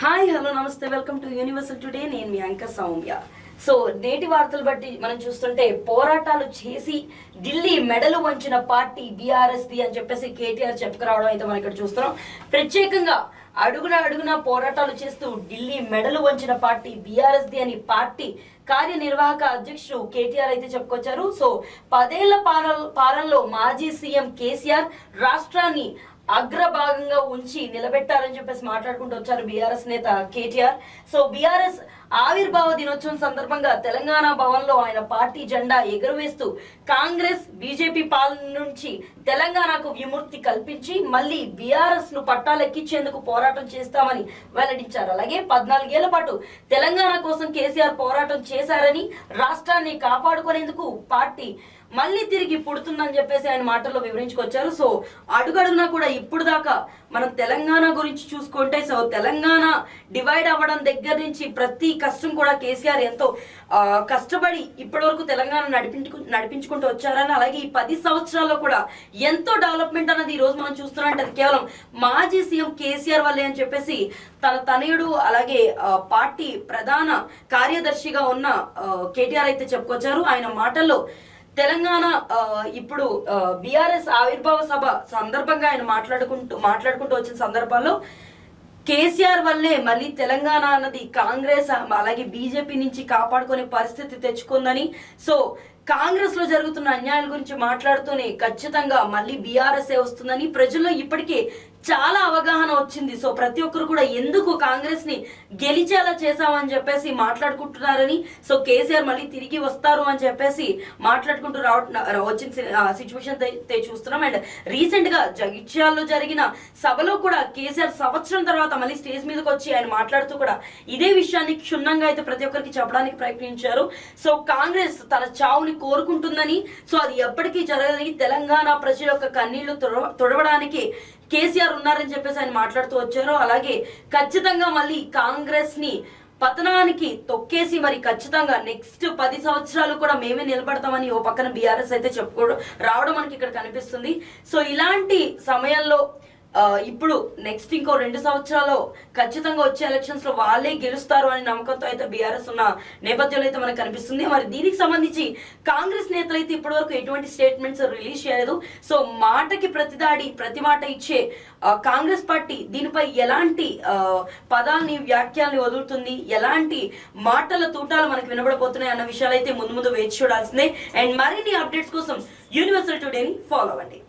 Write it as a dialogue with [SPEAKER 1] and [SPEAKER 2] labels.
[SPEAKER 1] Hi hello నమస్తే welcome to universal today. నేను మీ anchor Soumya. So నేటి వార్తలు బట్టి మనం చూస్తుంటే పోరాటాలు చేసి ఢిల్లీ మెడలు వంచిన పార్టీ బీఆర్ఎస్ది అని చెప్పేసి కేటీఆర్ చెప్పుకురావడం అయితే మనం ఇక్కడ చూస్తున్నాం. ప్రత్యేకంగా అడుగున పోరాటాలు చేస్తూ ఢిల్లీ మెడలు వంచిన పార్టీ బీఆర్ఎస్ది అని పార్టీ కార్యనిర్వాహక అధ్యక్షుడు కేటీఆర్ అయితే చెప్పుకొచ్చారు. సో 10 ఏళ్ల పాలనలో మాజీ సీఎం కేసీఆర్ రాష్ట్రాన్ని అగ్రభాగంగా ఉంచి నిలబెట్టారని చెప్పేసి మాట్లాడుకుంటూ వచ్చారు బీఆర్ఎస్ నేత కేటీఆర్. సో బీఆర్ఎస్ ఆవిర్భావ దినోత్సవం సందర్భంగా తెలంగాణ భవన్లో ఆయన పార్టీ జెండా ఎగురవేస్తూ కాంగ్రెస్ బీజేపీ పాలన నుంచి తెలంగాణకు విముక్తి కల్పించి మళ్ళీ బీఆర్ఎస్ ను పట్టాలెక్కించేందుకు పోరాటం చేస్తామని వెల్లడించారు. అలాగే 14 ఏళ్ల పాటు తెలంగాణ కోసం కేసీఆర్ పోరాటం చేశారని, రాష్ట్రాన్ని కాపాడుకునేందుకు పార్టీ మళ్ళీ తిరిగి పుడుతుందని చెప్పేసి ఆయన మాటల్లో వివరించుకొచ్చారు. సో అడుగడుగునా కూడా ఇప్పుడు దాకా మనం తెలంగాణ గురించి చూసుకుంటే, సో తెలంగాణ డివైడ్ అవ్వడం దగ్గర నుంచి ప్రతి కష్టం కూడా కేసీఆర్ ఎంతో కష్టపడి ఇప్పటి వరకు తెలంగాణ నడిపించుకుంటూ వచ్చారని, అలాగే ఈ 10 సంవత్సరాల్లో కూడా ఎంతో డెవలప్మెంట్ అన్నది ఈ రోజు మనం చూస్తున్నాం అంటే అది కేవలం మాజీ సీఎం కేసీఆర్ వల్లే అని చెప్పేసి తన తనయుడు అలాగే పార్టీ ప్రధాన కార్యదర్శిగా ఉన్న కేటీఆర్ అయితే చెప్పుకొచ్చారు. ఆయన మాటల్లో తెలంగాణ ఇప్పుడు బీఆర్ఎస్ ఆవిర్భావ సభ సందర్భంగా ఆయన మాట్లాడుకుంటూ వచ్చిన సందర్భాల్లో కేసీఆర్ వల్లే మళ్ళీ తెలంగాణ అన్నది కాంగ్రెస్ అలాగే బీజేపీ నుంచి కాపాడుకునే పరిస్థితి తెచ్చుకుందని, సో కాంగ్రెస్ లో జరుగుతున్న అన్యాయాల గురించి మాట్లాడుతూనే ఖచ్చితంగా మళ్ళీ బీఆర్ఎస్ వస్తుందని ప్రజల్లో ఇప్పటికే చాలా అవగాహన వచ్చింది. సో ప్రతి ఒక్కరు కూడా ఎందుకు కాంగ్రెస్ ని గెలిచేలా చేశామని చెప్పేసి మాట్లాడుకుంటున్నారని, సో కేసీఆర్ మళ్ళీ తిరిగి వస్తారు అని చెప్పేసి మాట్లాడుకుంటూ వచ్చిన సిచ్యువేషన్ చూస్తున్నాం. అండ్ రీసెంట్ గా జగిత్యాలలో జరిగిన సభలో కూడా కేసీఆర్ సంవత్సరం తర్వాత మళ్ళీ స్టేజ్ మీదకి వచ్చి ఆయన మాట్లాడుతూ కూడా ఇదే విషయాన్ని క్షుణ్ణంగా అయితే ప్రతి ఒక్కరికి చెప్పడానికి ప్రయత్నించారు. సో కాంగ్రెస్ తన చావుని కోరుకుంటుందని, సో అది ఎప్పటికీ జరగదని, తెలంగాణ ప్రజల యొక్క కన్నీళ్లు తుడవడానికి కేసీఆర్ ఉన్నారని చెప్పేసి ఆయన మాట్లాడుతూ వచ్చారు. అలాగే ఖచ్చితంగా మళ్ళీ కాంగ్రెస్ ని పతనానికి తొక్కేసి మరి ఖచ్చితంగా నెక్స్ట్ 10 సంవత్సరాలు కూడా మేమే నిలబడతామని ఓ పక్కన బీఆర్ఎస్ అయితే చెప్పుకోవడం రావడం మనకి ఇక్కడ కనిపిస్తుంది. సో ఇలాంటి సమయంలో ఇప్పుడు నెక్స్ట్ ఇంకో 2 సంవత్సరాలు ఖచ్చితంగా వచ్చే ఎలక్షన్స్ లో వాళ్ళే గెలుస్తారు అనే నమ్మకంతో అయితే బీఆర్ఎస్ ఉన్న నేపథ్యంలో అయితే మనకు కనిపిస్తుంది. మరి దీనికి సంబంధించి కాంగ్రెస్ నేతలు అయితే ఇప్పటి వరకు ఎటువంటి స్టేట్మెంట్స్ రిలీజ్ చేయలేదు. సో మాటకి ప్రతి మాట ఇచ్చే కాంగ్రెస్ పార్టీ దీనిపై ఎలాంటి పదాలని వ్యాఖ్యల్ని వదులుతుంది, ఎలాంటి మాటల తూటాలు మనకు వినబడబోతున్నాయి అన్న విషయాలు అయితే ముందు వేచి చూడాల్సిందే. అండ్ మరిన్ని అప్డేట్స్ కోసం యూనివర్సల్ టుడేని ఫాలో అవ్వండి.